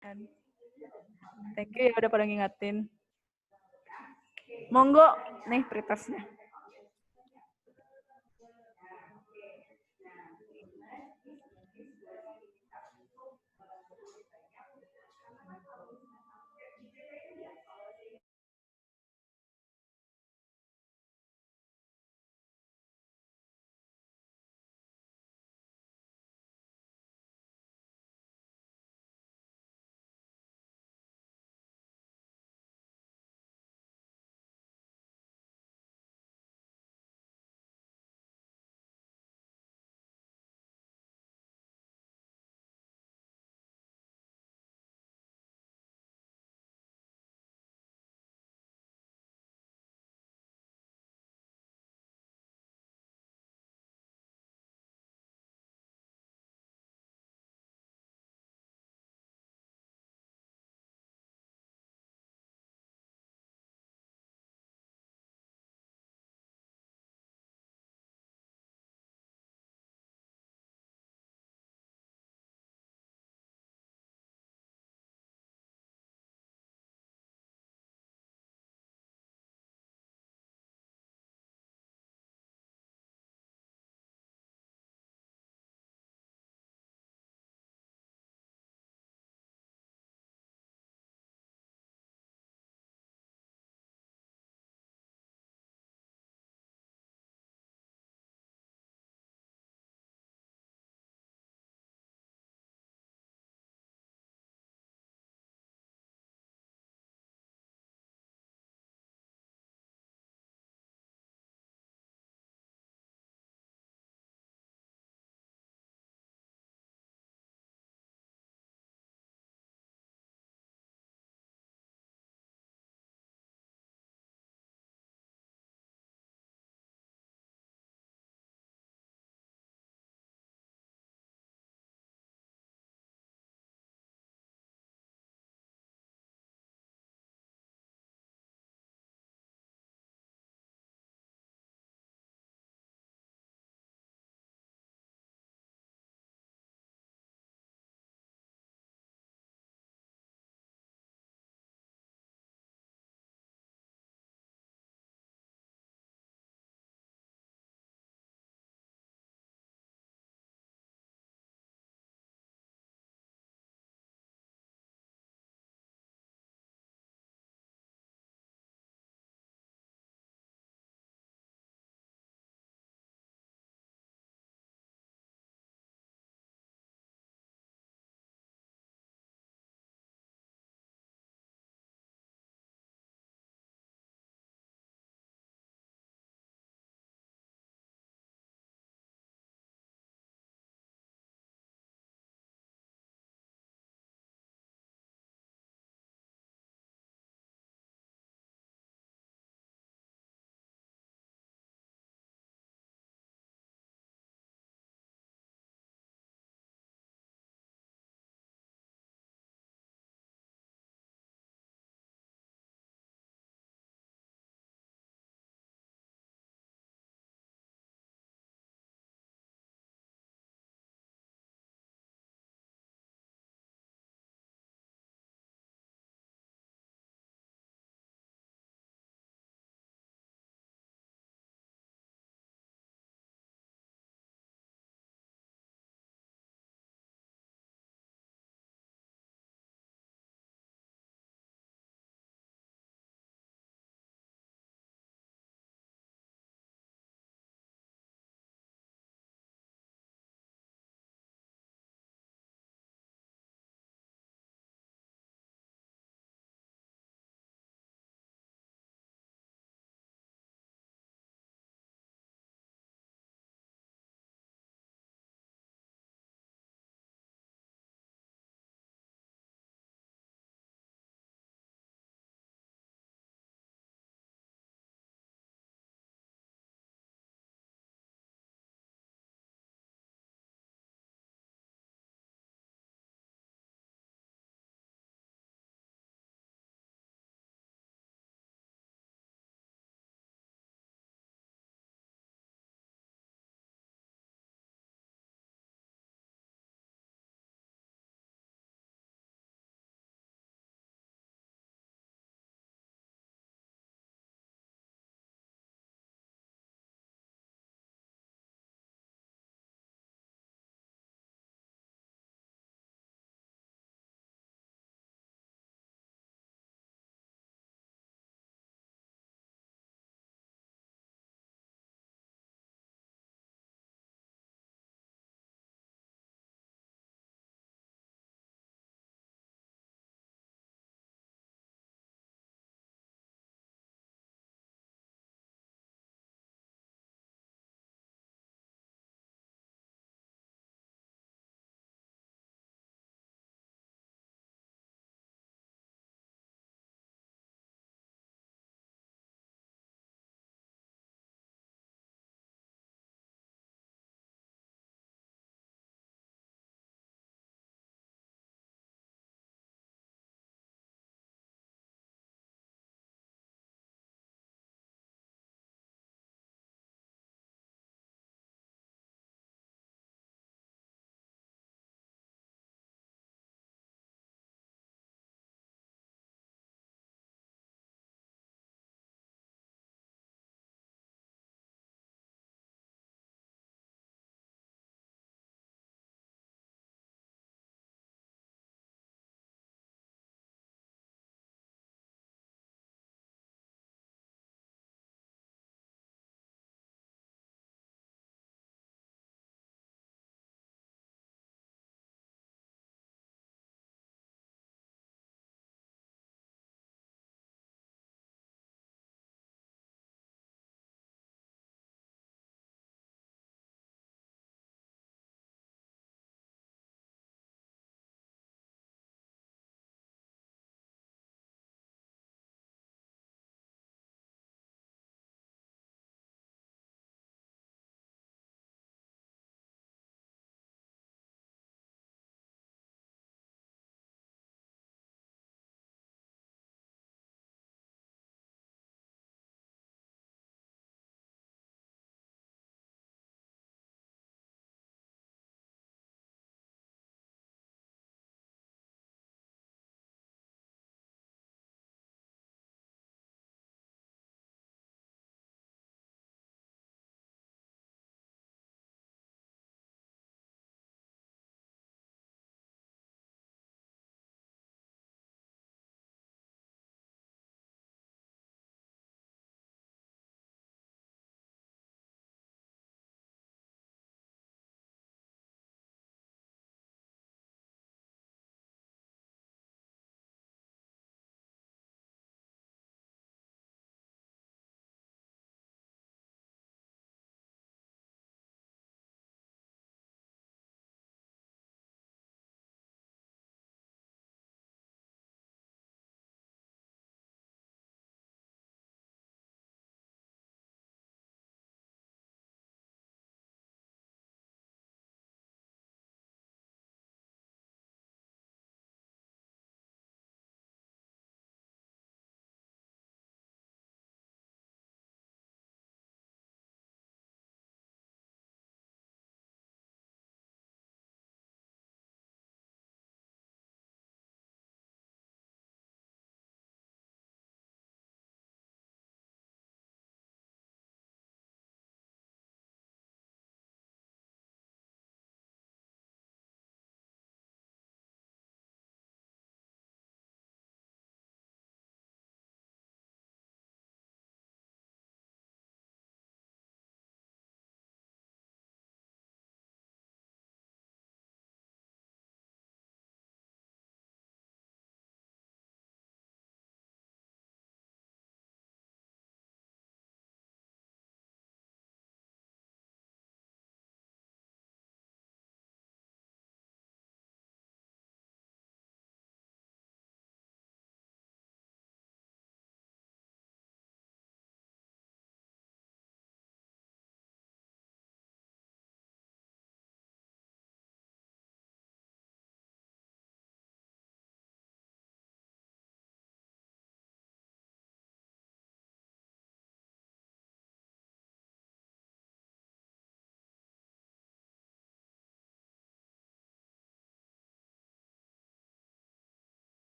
Thank you ya udah pada ngingetin. Monggo nih pretestnya.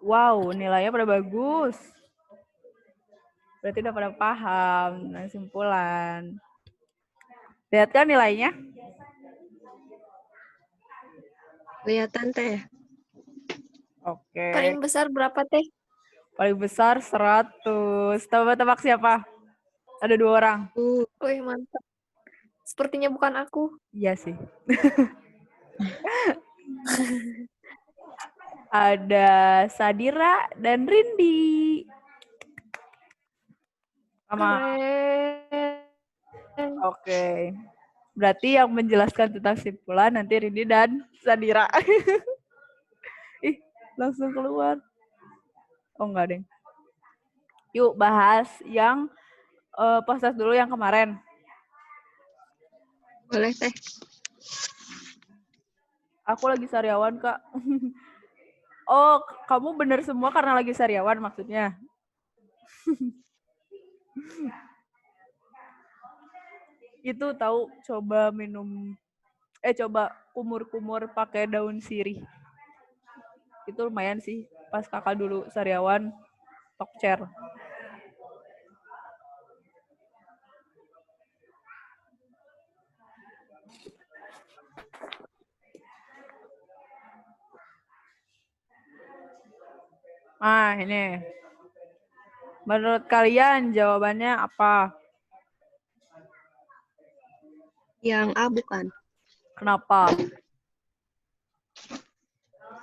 Wow, nilainya pada bagus. Berarti udah pada paham kesimpulan. Lihat kan nilainya? Kelihatan teh. Oke. Paling besar berapa teh? Paling besar 100. Tebak-tebak siapa? Ada 2 orang. Wih, mantap. Sepertinya bukan aku. Iya sih. Ada Sadira dan Rindi. Sama. Keren. Oke. Berarti yang menjelaskan tentang simpulan nanti Rindi dan Sadira. Ih, langsung keluar. Oh enggak, Deng. Yuk bahas yang proses dulu yang kemarin. Boleh teh. Aku lagi sariawan, Kak. Oh, kamu bener semua karena lagi sariawan maksudnya? Itu tahu coba minum coba kumur-kumur pakai daun sirih. Itu lumayan sih pas kakak dulu sariawan talk chair. Nah, ini. Menurut kalian jawabannya apa? Yang A bukan. Kenapa?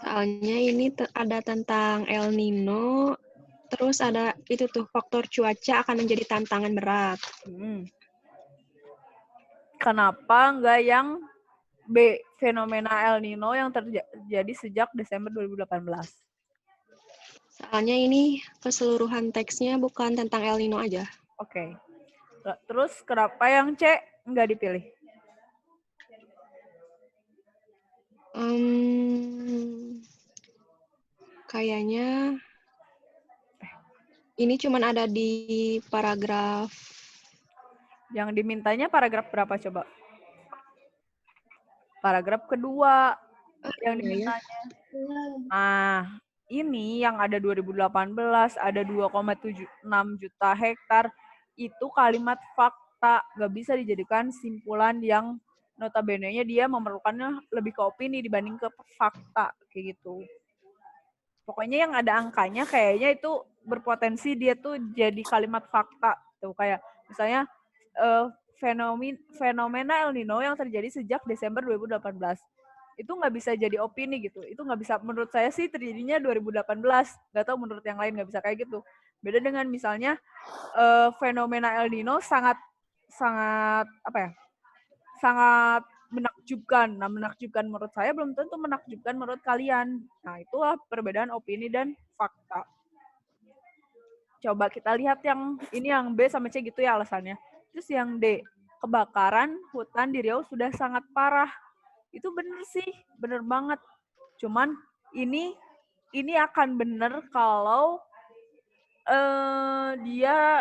Soalnya ini ada tentang El Nino, terus ada itu tuh faktor cuaca akan menjadi tantangan berat. Kenapa enggak yang B, fenomena El Nino yang terjadi sejak Desember 2018? Soalnya ini keseluruhan teksnya bukan tentang El Nino aja. Oke. Terus kenapa yang C enggak dipilih? Kayaknya ini cuman ada di paragraf. Yang dimintanya paragraf berapa coba? Paragraf kedua yang dimintanya. Nah, ini yang ada 2018, ada 2,76 juta hektar, itu kalimat fakta, nggak bisa dijadikan simpulan yang notabene-nya dia memerlukannya lebih ke opini dibanding ke fakta, kayak gitu. Pokoknya yang ada angkanya kayaknya itu berpotensi dia tuh jadi kalimat fakta. Tuh kayak misalnya fenomena El Nino yang terjadi sejak Desember 2018. Itu nggak bisa jadi opini gitu. Itu nggak bisa, menurut saya sih terjadinya 2018. Nggak tahu menurut yang lain nggak bisa kayak gitu. Beda dengan misalnya fenomena El Nino sangat apa ya? Sangat menakjubkan. Nah, menakjubkan menurut saya belum tentu menakjubkan menurut kalian. Nah, itulah perbedaan opini dan fakta. Coba kita lihat yang ini, yang B sama C gitu ya alasannya. Terus yang D, kebakaran hutan di Riau sudah sangat parah. Itu bener sih, bener banget. Cuman ini akan bener kalau dia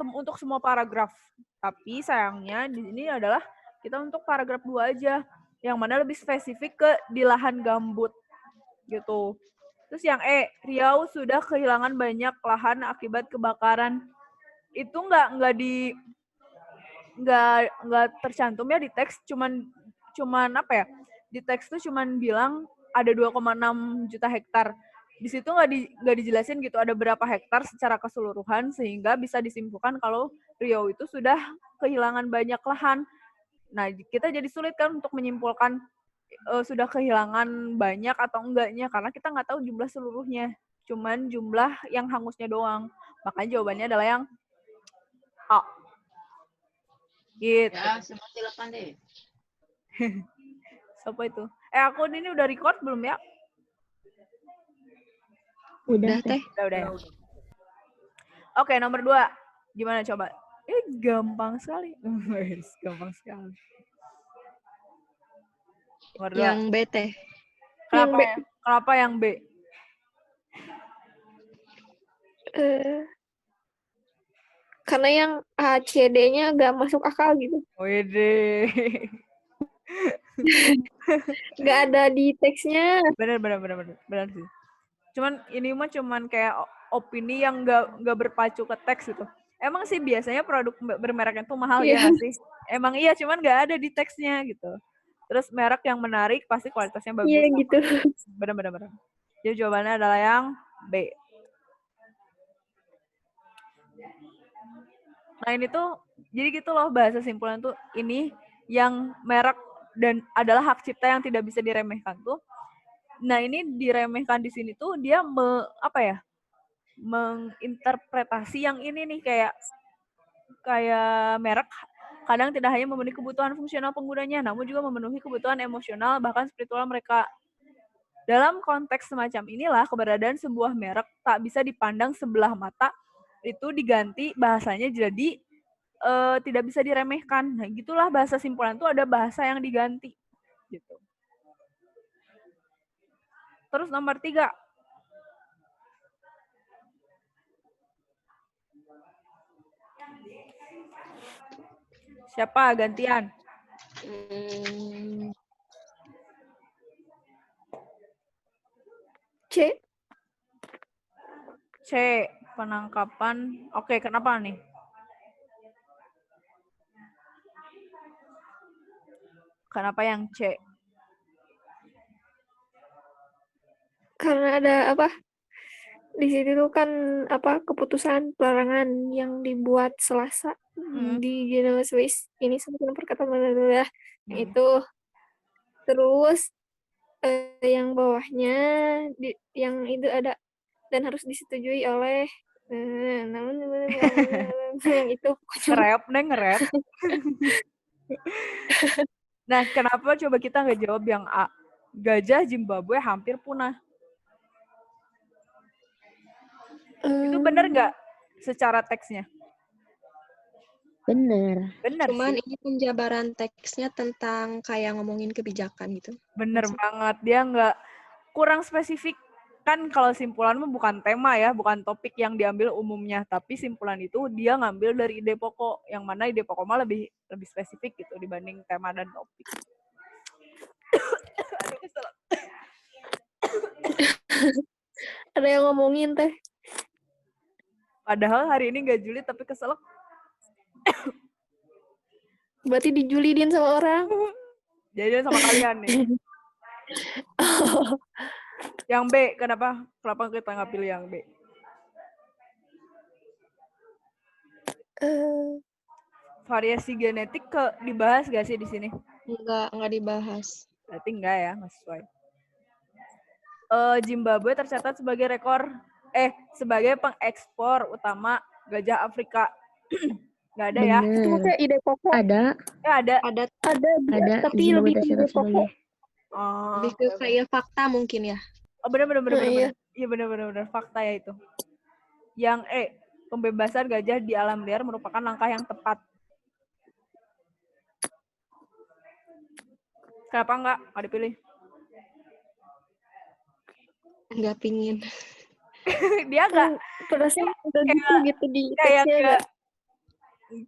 untuk semua paragraf. Tapi sayangnya di sini adalah kita untuk paragraf 2 aja, yang mana lebih spesifik ke di lahan gambut gitu. Terus yang E, Riau sudah kehilangan banyak lahan akibat kebakaran. Itu nggak tercantum ya di teks, cuman apa ya? Di teks tuh cuman bilang ada 2,6 juta hektar. Di situ nggak dijelasin gitu ada berapa hektar secara keseluruhan, sehingga bisa disimpulkan kalau Riau itu sudah kehilangan banyak lahan. Nah, kita jadi sulit kan untuk menyimpulkan sudah kehilangan banyak atau enggaknya, karena kita nggak tahu jumlah seluruhnya. Cuman jumlah yang hangusnya doang. Makanya jawabannya adalah yang A. Gitu. Ya, semua silakan deh. Siapa itu? Akun ini udah record belum ya? Udah teh. Udah ya. Oke, nomor 2. Gimana coba? Gampang sekali. Gampang sekali. Nomor 2. Yang B teh. Kenapa yang B? Eh, karena yang ACD-nya gak masuk akal gitu. Wede. Gak ada di teksnya. Bener sih. Cuman ini mah cuman kayak opini yang nggak berpacu ke teks gitu. Emang sih biasanya produk bermerek itu mahal ya Iya. nggak sih? Emang iya, cuman nggak ada di teksnya gitu. Terus merek yang menarik pasti kualitasnya bagus. Iya gitu. Bener. Jadi jawabannya adalah yang B. Nah ini tuh, jadi gitu loh bahasa simpulan tuh ini yang merek dan adalah hak cipta yang tidak bisa diremehkan tuh. Nah ini diremehkan di sini tuh dia menginterpretasi yang ini nih kayak merek kadang tidak hanya memenuhi kebutuhan fungsional penggunanya, namun juga memenuhi kebutuhan emosional bahkan spiritual mereka. Dalam konteks semacam inilah keberadaan sebuah merek tak bisa dipandang sebelah mata itu diganti bahasanya jadi tidak bisa diremehkan. Nah, gitulah bahasa simpulan itu ada bahasa yang diganti gitu. Terus nomor 3. Siapa gantian? C. C. Penangkapan. Oke, kenapa nih? Kenapa yang C? Karena ada apa? Di situ tuh kan apa keputusan pelarangan yang dibuat Selasa di Geneva Swiss. Ini sebuah perkataan itu. Terus yang bawahnya yang itu ada dan harus disetujui oleh namun yang itu ngerap. Nah, kenapa coba kita nggak jawab yang A? Gajah Zimbabwe hampir punah. Itu benar nggak secara teksnya? Bener Cuman sih. Ini penjabaran teksnya tentang kayak ngomongin kebijakan gitu. Bener banget. Dia nggak kurang spesifik. Kan kalau simpulan mah bukan tema ya, bukan topik yang diambil umumnya, tapi simpulan itu dia ngambil dari ide pokok, yang mana ide pokok mah lebih spesifik gitu dibanding tema dan topik. ada yang ngomongin teh. Padahal hari ini nggak julid tapi keselak. Berarti dijulidin sama orang. Jadian sama kalian nih. Yang B, kenapa kita nggak pilih yang B? Variasi genetik dibahas gak sih di sini? Enggak dibahas. Berarti enggak ya, nggak sesuai. Zimbabwe tercatat sebagai pengekspor utama gajah Afrika. Nggak ada ya? Itu kayak ide pokok. Ada. Ada. Tapi Zimbabwe lebih ide pokok. Lebih ke kayak fakta mungkin ya. Oh benar. Iya benar fakta ya itu. Yang pembebasan gajah di alam liar merupakan langkah yang tepat. Kenapa enggak dipilih? Nggak pingin. Dia enggak. Perasaan udah gitu di teksnya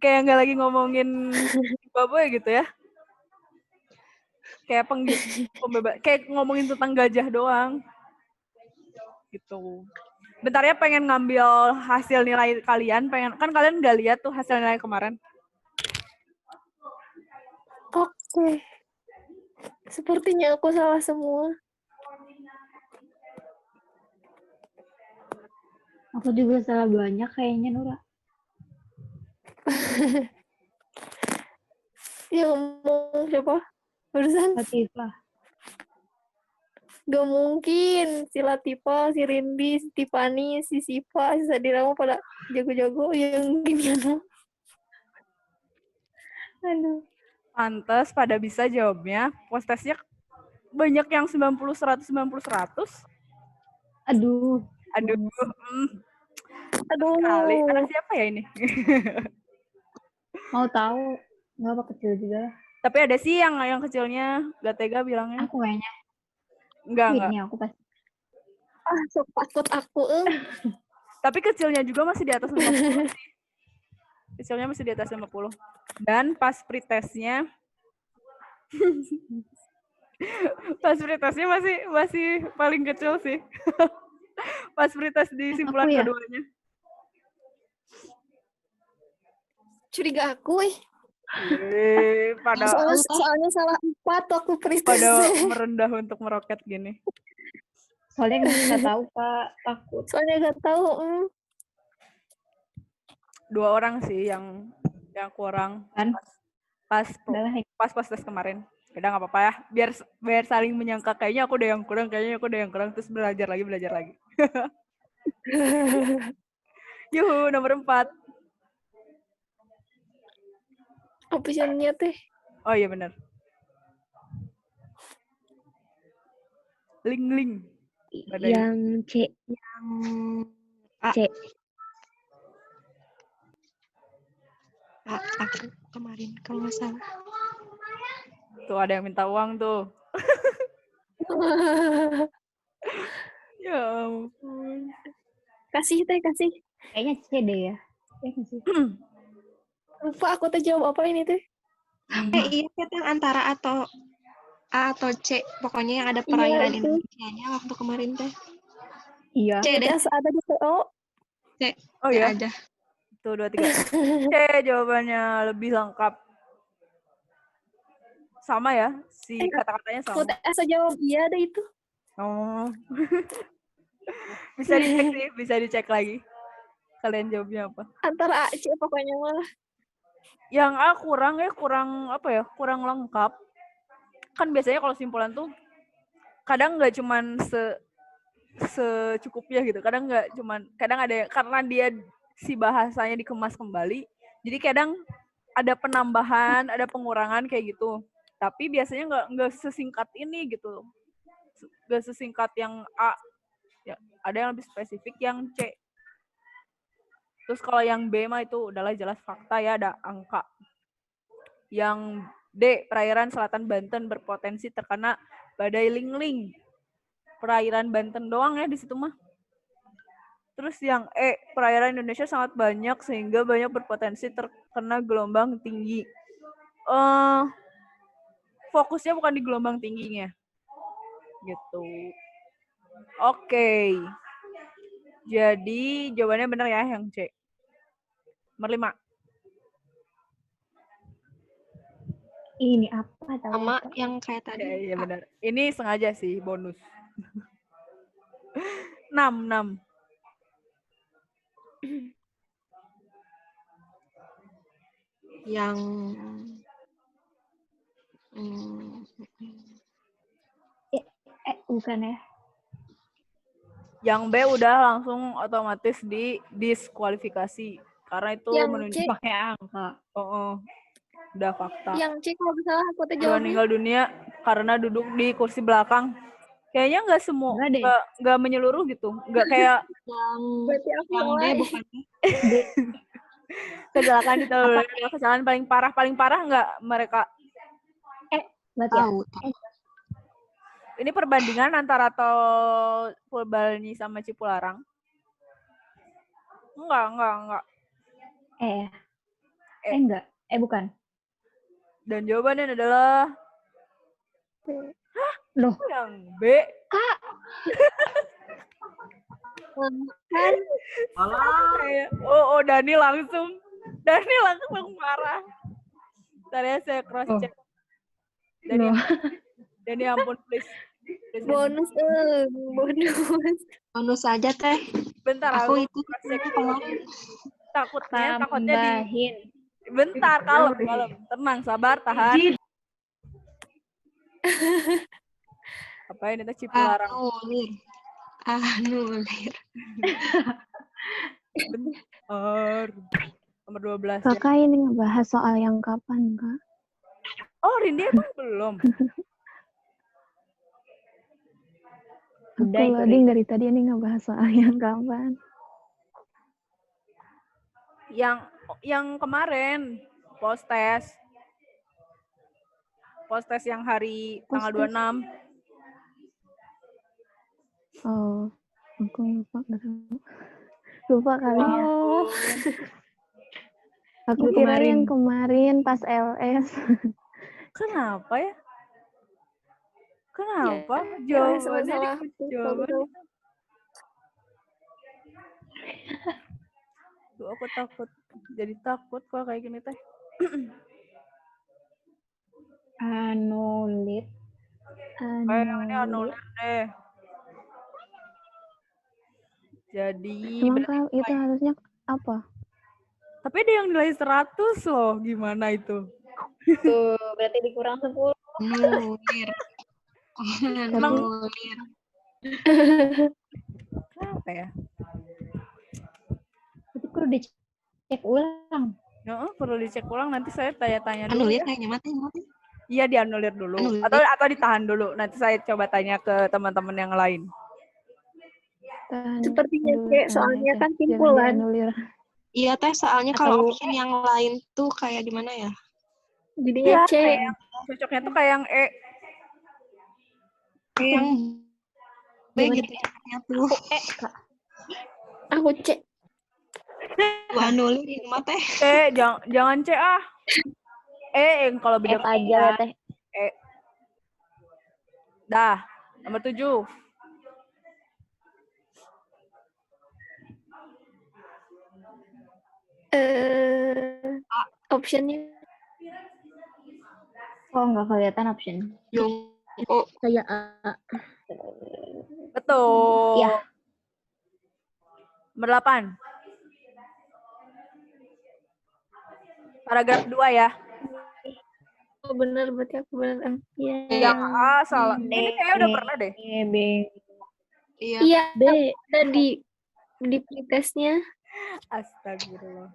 kayak nggak lagi ngomongin Zimbabwe gitu ya. Kayak kayak ngomongin tentang gajah doang. Gitu. Bentar ya, pengen ngambil hasil nilai kalian. Kan kalian nggak lihat tuh hasil nilai kemarin. Oke. Sepertinya aku salah semua. Aku juga salah banyak kayaknya, Nura. Yang ngomong siapa? Barusan? Latifah. Gak mungkin. Si Latifah, si Rindi, si Tiffany, si Siva, si Sadira mau pada jago-jago yang gimana? Aduh. Pantes pada bisa jawabnya. Postesnya banyak yang 90, 100, 90, 100. Aduh. Sekali. Anak siapa ya ini? Mau tahu? Nggak apa kecil juga ya. Tapi ada sih yang kecilnya. Gak tega bilangnya. Aku kayaknya. Enggak. Ini aku pasti. Sok takut aku. Tapi kecilnya juga masih di atas 50 sih. Kecilnya masih di atas 50. Dan pas pretestnya masih paling kecil sih. Pas pretest di simpulan Aku ya? keduanya. Curiga aku, Pada soalnya salah 4 waktu pretest. pada merendah untuk meroket gini. Soalnya nggak tahu Kak, takut. Soalnya gak tahu. 2 orang sih yang kurang Kan? pas Udahlah, tes kemarin. Udah nggak apa-apa ya. Biar saling menyangka kayaknya aku udah yang kurang, terus belajar lagi. Yuhu, nomor 4. Optionnya teh. Oh iya benar. Ling. Badai. Yang C, yang A. C. Aku kemarin kalau nggak salah. Tuh ada yang minta uang tuh. Ya ampun. Kasih. kayaknya C deh ya. Nggak sih? Lupa aku teh jawab apa ini teh. Iya, kita antara atau A atau C, pokoknya yang ada Iya, perairan itu. Indonesianya waktu kemarin teh. Iya. C deh, Ada di PO. C. Oh C ya. aja. Tuh 2, 3. C jawabannya lebih lengkap. Sama ya, si kata-katanya Aku sama. asa jawab iya ada itu. Oh. bisa dicek lagi. Kalian jawabnya apa? Antara A C pokoknya malah. Yang A kurang lengkap. Kan biasanya kalau simpulan tuh kadang nggak cuman secukupnya gitu. Kadang ada karena dia si bahasanya dikemas kembali. Jadi kadang ada penambahan, ada pengurangan kayak gitu. Tapi biasanya nggak sesingkat ini gitu. Nggak sesingkat yang A. Ya, ada yang lebih spesifik yang C. Terus kalau yang B mah itu udahlah jelas fakta ya, ada angka. Yang D, perairan selatan Banten berpotensi terkena badai Ling. Perairan Banten doang ya di situ mah. Terus yang E, perairan Indonesia sangat banyak sehingga banyak berpotensi terkena gelombang tinggi. Fokusnya bukan di gelombang tingginya. Gitu. Oke. Jadi jawabannya benar ya yang C. Nomor 5. Ini apa tahu? Sama Kak? yang kayak tadi. Iya benar. Ini sengaja sih bonus. 6. Yang Bukan ya? Yang B udah langsung otomatis di diskualifikasi karena itu Yang menunjuk C. Pakai angka. udah fakta. Yang C kalau nggak salah aku teh Dia jawabnya. meninggal dunia karena duduk di kursi belakang. Kayaknya nggak semua, Enggak deh. nggak menyeluruh gitu, nggak kayak Berarti aku yang D salah. bukan. D. kecelakaan itu. Kecelakaan paling parah nggak mereka. Berarti ya? Tahu. Ini perbandingan antara tol Purbalnyi sama Cipularang. Enggak. Enggak. Bukan. Dan jawabannya adalah Loh. yang B. Kan Dani langsung marah. Ntar ya saya cross check. Dani ampun please. bonus. Bonus aja teh. Bentar Aku itu cross check kemarin. takutnya Tambahin. bentar, kalem. Tenang, sabar, tahan. Apa ini teh Cipularang? Anulir. Bentar. Nomor 12 ya. Kakak ini ngebahas soal yang kapan, Kak? Oh, Rindi emang belum. Udah Aku itu loading dari tadi ini ngebahas soal yang kapan. Yang kemarin post test yang hari tanggal 26. Oh, aku lupa nggak tahu. Lupa kali ya. Oh, Aku Yang kira kemarin. yang kemarin pas LS. Kenapa ya? Kenapa? ya, Jawabannya salah. jawaban Duh, aku takut. Jadi takut kalau kayak gini teh. Anulit. Kayak yang ini anulir deh. Jadi Emang berarti Kak, itu harusnya apa? tapi ada yang nilai 100 loh. Gimana itu? Tuh, berarti dikurang 10. Nulir. Emang Nulir. kenapa ya? Itu perlu dicek ulang. Perlu dicek ulang, nanti saya tanya-tanya dulu Anulir ya. kayaknya mati. Iya, dianulir dulu. Anulir. Atau ditahan dulu. Nanti saya coba tanya ke teman-teman yang lain. Tahan Sepertinya dulu, kayak tahan soalnya aja. kan Jangan simpulan. dianulir. Iya teh, soalnya kalau Atau- option yang lain tuh kayak gimana ya? Jadinya C. Kayak yang cocoknya tuh kayak yang E. Kayak yang B gitu ya tuh. Aku C. Gua anulir ini mah teh. C, jangan C ah. E yang kalau beda F aja ya teh. E. Dah, nomor 7. Optionnya Oh, nggak kelihatan option. Yung oh, Kayak A. Betul. Iya. Nomor 8. Paragraf 2 ya. oh, bener, berarti aku bener. Iya. Yang A salah. D. Ini kayaknya udah pernah deh. B. iya. Iya, B. ada di pretestnya Astagfirullah.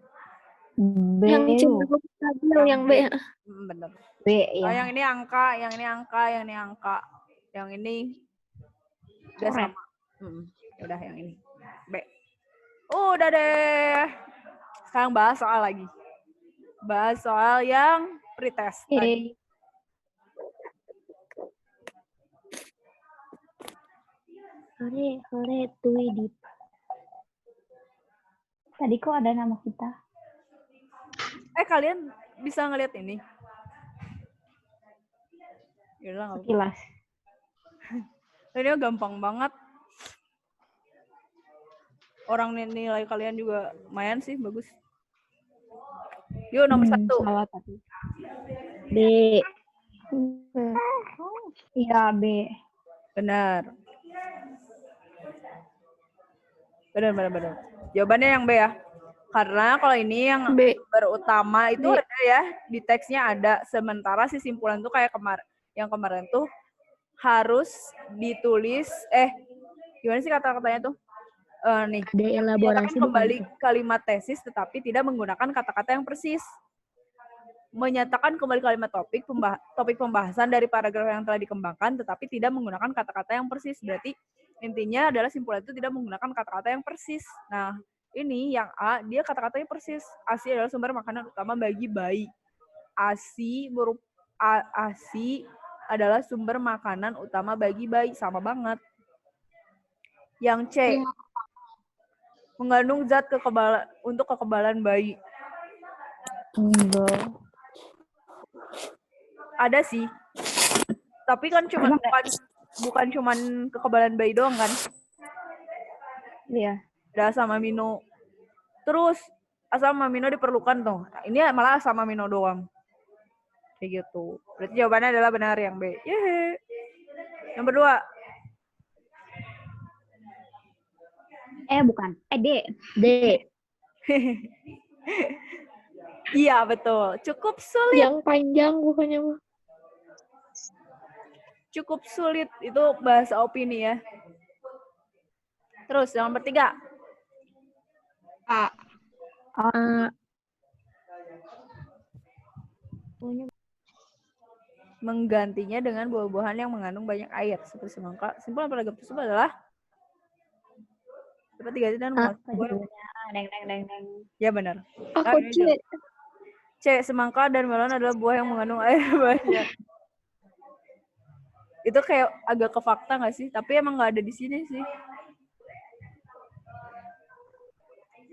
B. yang cuma stabil yang B. Bener. B ya. Yang ini angka, yang ini angka, yang ini angka. Yang ini udah Korek. sama. Udah yang ini. B. Udah deh. Sekarang bahas soal lagi. Bahas soal yang pretest tadi. Hore Tweedip. Tadi kok ada nama kita? Kalian bisa ngeliat ini? Yaudah, nggak apa-apa. Sekilas. Ini gampang banget. Orang nilai kalian juga lumayan sih, bagus. Yuk, nomor 1. Salah tadi. B. Iya, B. Benar. Jawabannya yang B ya. Karena kalau ini yang B. berutama itu B. ada ya, di teksnya ada. Sementara si simpulan tuh kayak yang kemarin tuh harus ditulis, gimana sih kata-katanya tuh? Nih, Ada elaborasi kembali kalimat tesis tetapi tidak menggunakan kata-kata yang persis. Menyatakan kembali kalimat topik pembahasan dari paragraf yang telah dikembangkan tetapi tidak menggunakan kata-kata yang persis. Berarti intinya adalah simpulan itu tidak menggunakan kata-kata yang persis. Nah, ini yang A, dia kata-katanya persis. ASI adalah sumber makanan utama bagi bayi. ASI adalah sumber makanan utama bagi bayi. Sama banget. Yang C, mengandung zat untuk kekebalan bayi. Enggak. Ada sih. Tapi kan bukan cuman kekebalan bayi doang kan. Iya. Ada asam amino. Terus asam amino diperlukan tuh. Ini malah asam amino doang. Kayak gitu. Berarti jawabannya adalah benar yang B. Yeay. Nomor 2. Bukan. D. D. Iya, betul. Cukup sulit. Yang panjang bukannya mah. Cukup sulit. Itu bahasa opini ya. Terus yang nomor 3. A. Menggantinya dengan buah-buahan yang mengandung banyak air seperti semangka. Simpulan paragraf tersebut adalah dapat diganti dengan buah. Deng. Ya benar. Aku C. C. Semangka dan melon adalah buah yang mengandung air banyak. Itu kayak agak ke fakta nggak sih? Tapi emang nggak ada di sini sih.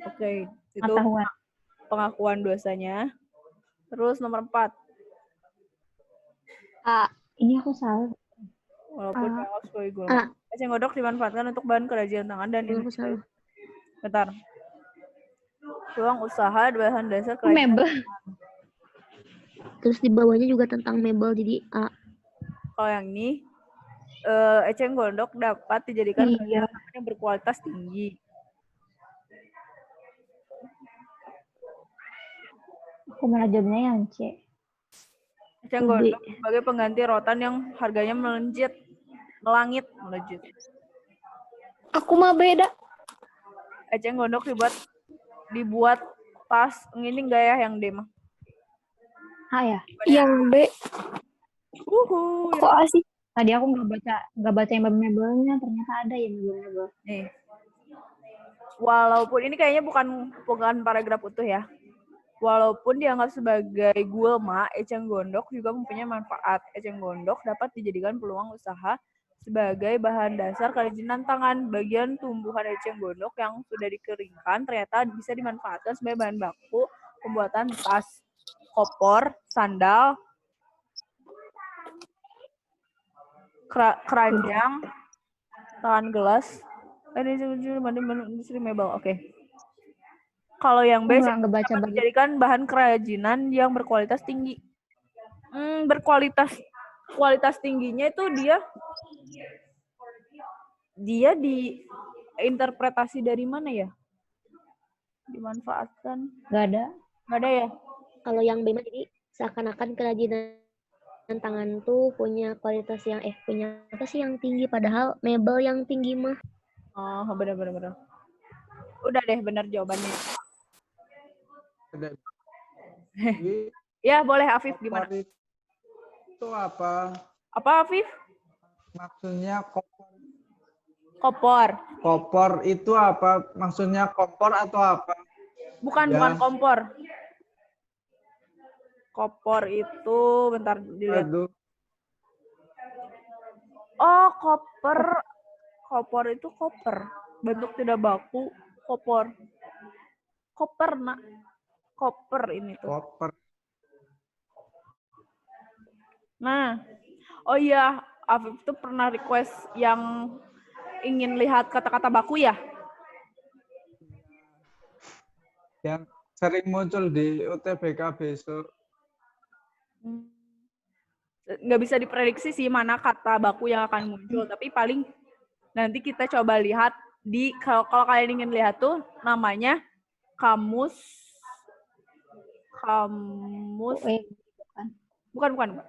Oke, itu Pengetahuan. pengakuan dosanya. Terus nomor 4, A. Ini aku salah. walaupun A. dianggap sebagai golongan. Eceng gondok dimanfaatkan untuk bahan kerajinan tangan dan Aku industri. salah. Bentar. Peluang usaha bahan dasar Aku kerajinan. mebel. Terus di bawahnya juga tentang mebel, jadi A. Kalau yang ini, eceng gondok dapat dijadikan Iya. kerajinan tangan yang berkualitas tinggi. Aku malah jawabnya yang C. Eceng B. gondok sebagai pengganti rotan yang harganya melejit. Aku mah beda. Eceng gondok dibuat tas. Ini enggak ya yang D mah? A ya. Yang B. Kok A sih? Tadi aku nggak baca yang mebel-mebelnya, ternyata ada yang mebel-mebel. Nih. Walaupun ini kayaknya bukan paragraf utuh ya. Walaupun dianggap sebagai gulma, eceng gondok juga mempunyai manfaat. Eceng gondok dapat dijadikan peluang usaha sebagai bahan dasar kerajinan tangan. Bagian tumbuhan eceng gondok yang sudah dikeringkan ternyata bisa dimanfaatkan sebagai bahan baku pembuatan tas, kopor, sandal, keranjang, tangan gelas, industri mebel. Oke. Kalau yang B, Aku nggak baca dapat dijadikan bahan kerajinan yang berkualitas tinggi. Kualitas tingginya itu dia diinterpretasi dari mana ya? Dimanfaatkan. nggak ada. Nggak ada ya? Kalau yang B mah jadi seakan-akan kerajinan tangan tuh punya kualitas yang punya apa sih yang tinggi, padahal mebel yang tinggi mah. Oh, benar. Udah deh, benar jawabannya. Ya, boleh Afif, gimana? Kopor itu apa? Apa Afif? Maksudnya Kopor. kopor itu apa? Maksudnya kompor atau apa? Bukan kompor. Kopor itu, bentar dilihat. Aduh. Oh, koper. Kopor itu koper. Bentuk tidak baku, kopor. Koper, nak. Koper ini tuh. Koper. Nah, oh iya, Afif tuh pernah request yang ingin lihat kata-kata baku ya? Yang sering muncul di UTBK besok. Nggak bisa diprediksi sih mana kata baku yang akan muncul, tapi paling nanti kita coba lihat kalau kalian ingin lihat tuh namanya kamus bukan.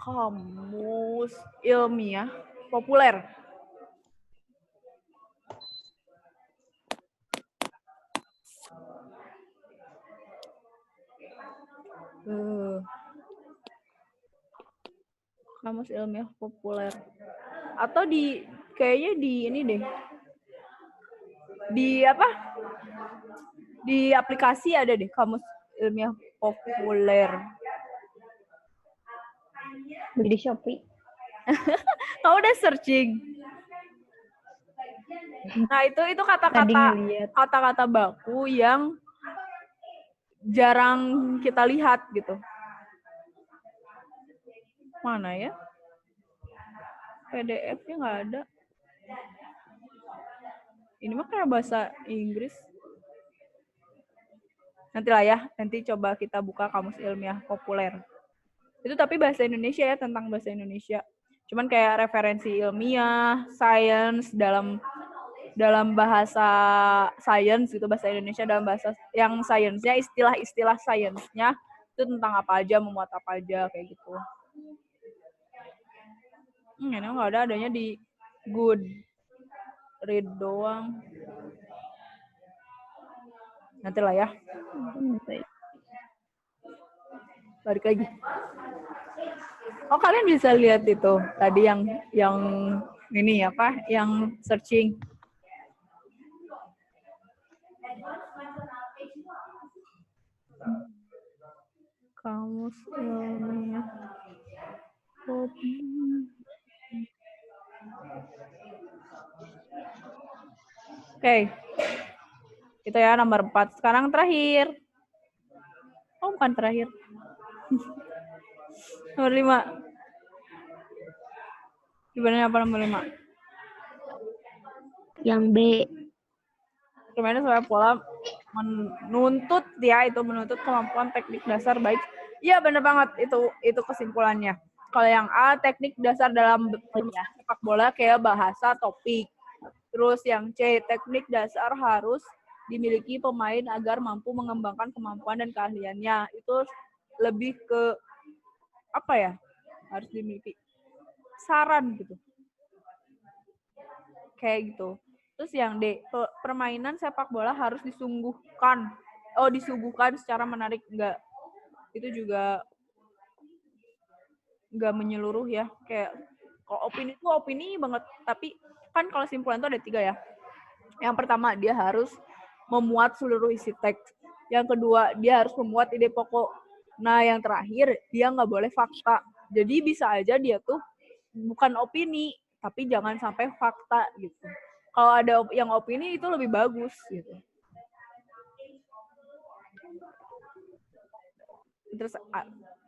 Kamus ilmiah populer. Kamus ilmiah populer. Atau kayaknya di ini deh. Di apa? Di aplikasi ada deh kamus ilmiah populer. Beli di Shopee. Kau udah searching? Nah, itu kata-kata baku yang jarang kita lihat gitu. Mana ya? PDF-nya nggak ada. Ini mah kayak bahasa Inggris. Nantilah ya, nanti coba kita buka kamus ilmiah populer. Itu tapi bahasa Indonesia ya, tentang bahasa Indonesia. Cuman kayak referensi ilmiah, sains dalam bahasa sains gitu, bahasa Indonesia dalam bahasa yang sainsnya, istilah-istilah sainsnya itu tentang apa aja, memuat apa aja kayak gitu. Ini nggak ada, adanya di Goodread doang. Nantilah ya. Balik lagi. Oh, kalian bisa lihat itu tadi yang ini apa? Yang searching. Kamus ilmiah. Oke. Itu ya nomor 4. Sekarang terakhir. Oh, bukan terakhir. Nomor 5. Gimana apa nomor 5? Yang B. Permainan sepak bola menuntut kemampuan teknik dasar baik. Iya benar banget itu kesimpulannya. Kalau yang A teknik dasar dalam sepak bola kayak bahasa, topik. Terus yang C teknik dasar harus dimiliki pemain agar mampu mengembangkan kemampuan dan keahliannya. Itu lebih ke apa ya? Harus dimiliki saran gitu. Kayak gitu. Terus yang D, permainan sepak bola harus disuguhkan secara menarik. Enggak. Itu juga enggak menyeluruh ya. Kayak kalau opini itu opini banget. Tapi kan kalau simpulan itu ada 3 ya. Yang pertama, dia harus memuat seluruh isi teks. Yang kedua, dia harus memuat ide pokok. Nah, yang terakhir, dia nggak boleh fakta. Jadi bisa aja dia tuh bukan opini, tapi jangan sampai fakta gitu. Kalau ada yang opini itu lebih bagus gitu.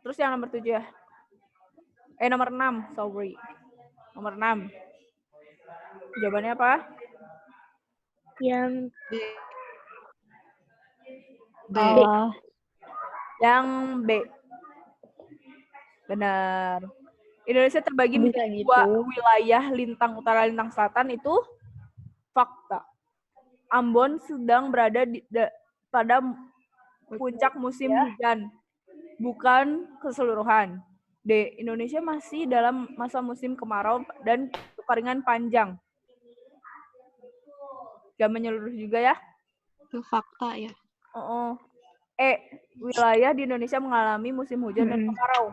Terus yang nomor 7 ya. Nomor 6, sorry. Nomor 6. Jawabannya apa? Yang D. Yang B. Benar. Indonesia terbagi Bisa menjadi gitu. 2 wilayah, lintang utara, lintang selatan, itu fakta. Ambon sedang berada pada puncak musim hujan, bukan keseluruhan. D. Indonesia masih dalam masa musim kemarau dan kekeringan panjang. Gak menyeluruh juga ya. Itu fakta ya. E. Wilayah di Indonesia mengalami musim hujan dan kemarau.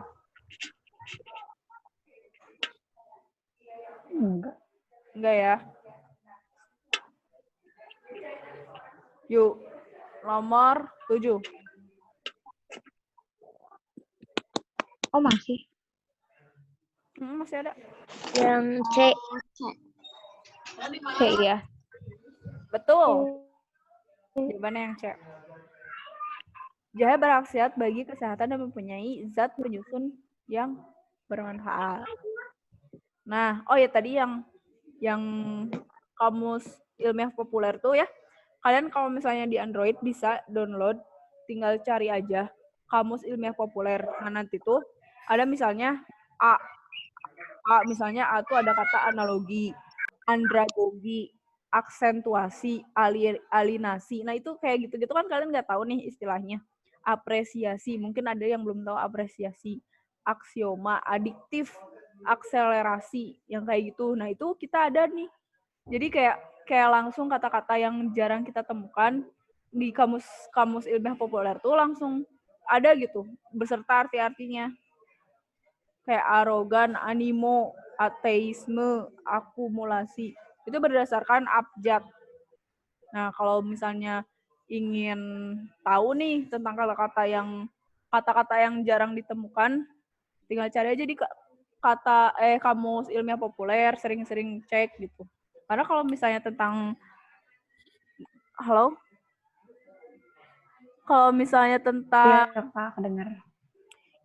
Enggak ya. Yuk, nomor 7. Oh, masih. Masih ada. Yang C. C ya. Betul. Jawabannya yang C. Jahe berkhasiat bagi kesehatan dan mempunyai zat penyusun yang bermanfaat. Nah, oh ya tadi yang kamus ilmiah populer tuh ya. Kalian kalau misalnya di Android bisa download, tinggal cari aja kamus ilmiah populer. Nah, nanti tuh ada misalnya A misalnya A tuh ada kata analogi, andragogi, aksentuasi, alinasi. Nah, itu kayak gitu-gitu kan kalian nggak tahu nih istilahnya. Apresiasi, mungkin ada yang belum tahu apresiasi. Aksioma, adiktif, akselerasi, yang kayak gitu. Nah, itu kita ada nih. Jadi kayak langsung kata-kata yang jarang kita temukan di kamus ilmiah populer tuh langsung ada gitu, beserta arti-artinya. Kayak arogan, animo, ateisme, akumulasi. Itu berdasarkan abjad. Nah, kalau misalnya ingin tahu nih tentang kata-kata yang jarang ditemukan, tinggal cari aja di kamus ilmiah populer, sering-sering cek gitu. Karena kalau misalnya kalau misalnya tentang Iya, Kak, kedengar.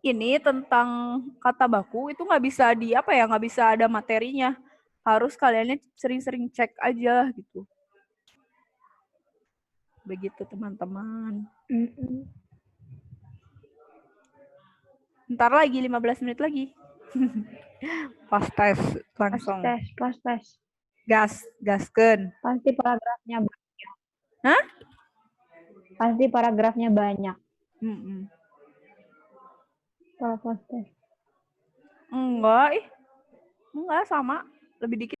ini tentang kata baku itu nggak bisa ada materinya. Harus kaliannya sering-sering cek aja gitu. Begitu teman-teman. Ntar lagi 15 menit lagi. Pas tes langsung. Pas tes. Gaskeun. Pasti paragrafnya banyak. Hah? Pasti paragrafnya banyak. Kalau pas tes. Enggak sama. Lebih dikit